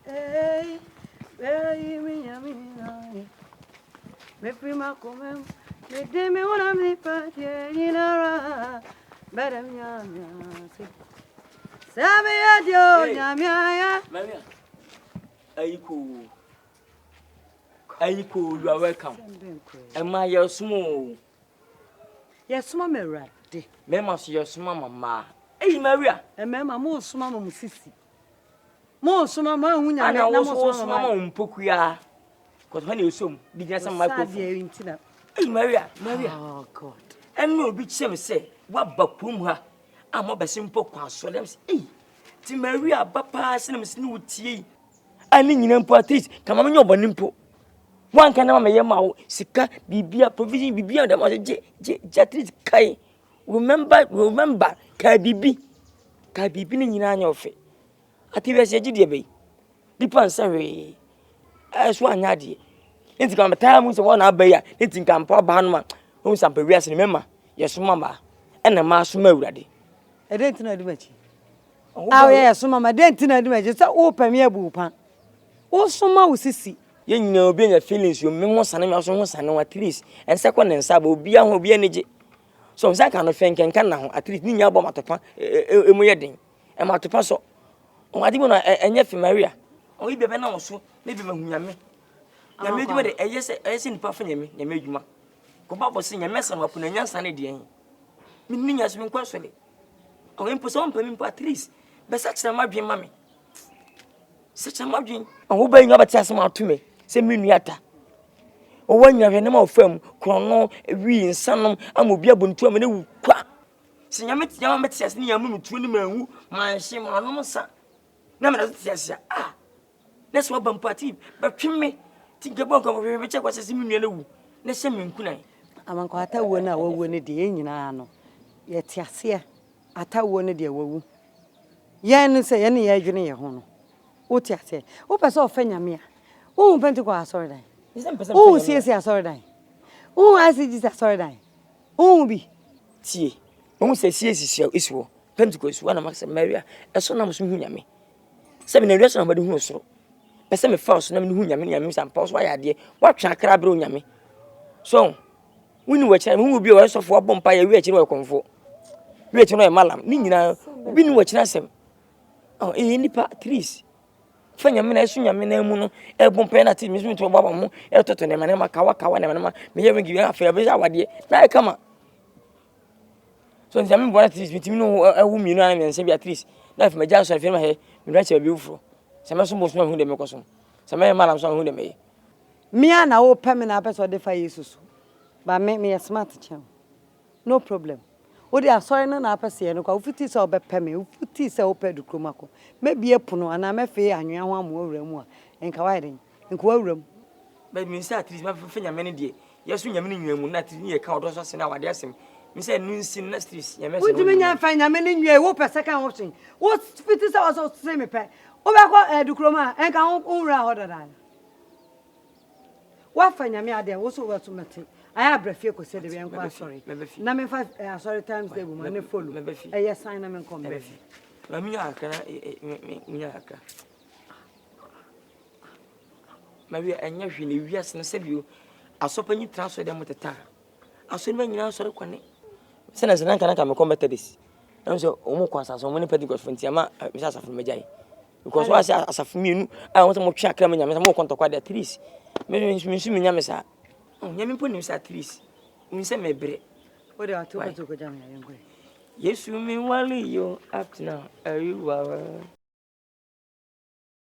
Hey, where you mean? Me free my come, me de me wanna me party in a better me. Sabe adio, nyamia. Maria, Aiko, you are welcome. Am I your small? Yes, mamma, right. Mamma, your small mamma. Hey, Maria, And mamma, most mamma, sissy. Most mamma, when I know most mamma, Pokuya. Because when you saw, began some microphone. Hey, Maria, Oh, God. And no bitch, some say, what bapum her? I'm a simple consolence. Hey, to Maria, Papa, send him new tea. I mean, you know, at least, come on your bonimpo. One can have a yamau, sika, bibia, provision, bibia, the mother, Jatris Kai. Remember, Kai Bibi in your face. I think I said, dear bay. People sorry. As one yadi. It's come a time with one abbey, it's in Campo Banma, whom some periods remember. Yes, mamma, and a mass ready. I didn't know the match. Oh, yes, mamma, I didn't know the match. It's open me a boopan. Also, mouse sissy. You know, being a feelings, you remember San also and at least, and second and sabo be a hobby energy. So, that kind of thing can now at least mean your bomb at the pan, a wedding, and my to pass. Oh, I didn't want and yet Maria. Oh, you better know so, maybe Yami. I made you a yes, I seen puffing me, you made you. Go back for seeing a mess and open a young sunny day. Meaning has been questioning. Oh, impose on him at least, but such a margin, mammy. Such a margin, and who bring up a test out to me. Say Miniata. Or when you have a number of firm, Chrono, we in Sanum, and will be able to a minute. See, I met your mets near me to me, my shame on no son. Never says, ah, that's what Bumpati, but trim me. Think about which I was a similar. Let's send me Kunai. I'm quite a winner or win it the engine. I know. Yet, yes, here. I tell one of the woo. Yan say any agent in your home. What you say? What I saw Fenamia. Oh, Pentecost, sorry. Oh, see, sorry. Oh, I see this, sorry. Oh, be. See, who says yes is war. Pentecost, one of Max and Maria, as soon as you me. 7 years on who so. But some false name who yammy and pause why I did. What shall crab on yammy? So, when you watch him, who will be also for a bomb by a rich or comfort. Rich no malam, Nina, we knew what you oh, any part trees. Fanya soon yamina, a bomb penalty, Miss to Baba, a totem, and a Kawaka, and may ever give you a fair visit. Now come on. So, I'm going to teach between a woman, you know, and say Beatrice. That's my job, so I feel my head, and write a beautiful. Some most know who they make us. Some madam, some who they may. Me and our permanent episode of Jesus. But make me a smart child. No problem. What they are sorry, no, I pass here. No, if it is all by Pemmy, if it is all pedu Cromako, maybe a puno, and I'm a fair and you want more and Kawaii in Quorum. But me say at least my friend many day. Yes, when you're meaning you will not near count or something now. I guess him. Me say noon sin next year. What do you mean? I find a man in your whoop a second watching. What fit is also semi pay? Over Ducroma and count over other than. What find me out there also was to make. I have a few said I'm quite sorry. Number 5 sorry times they will money follow. Yes, sign them and come back. Maybe I never really yes and said you. I saw when you transfer them with the tar. I saw when you now saw the send us an anchor come combat this. I'm so almost as many petty goes from Tiama, Mrs. from Majai. Because once as a few, I want to more check them and more contact at least. Maybe Miss Yamasa. Oh, Yamin put him at least. We say, my bread. What are 2 to go down? Yes, you mean, while you up now, are you?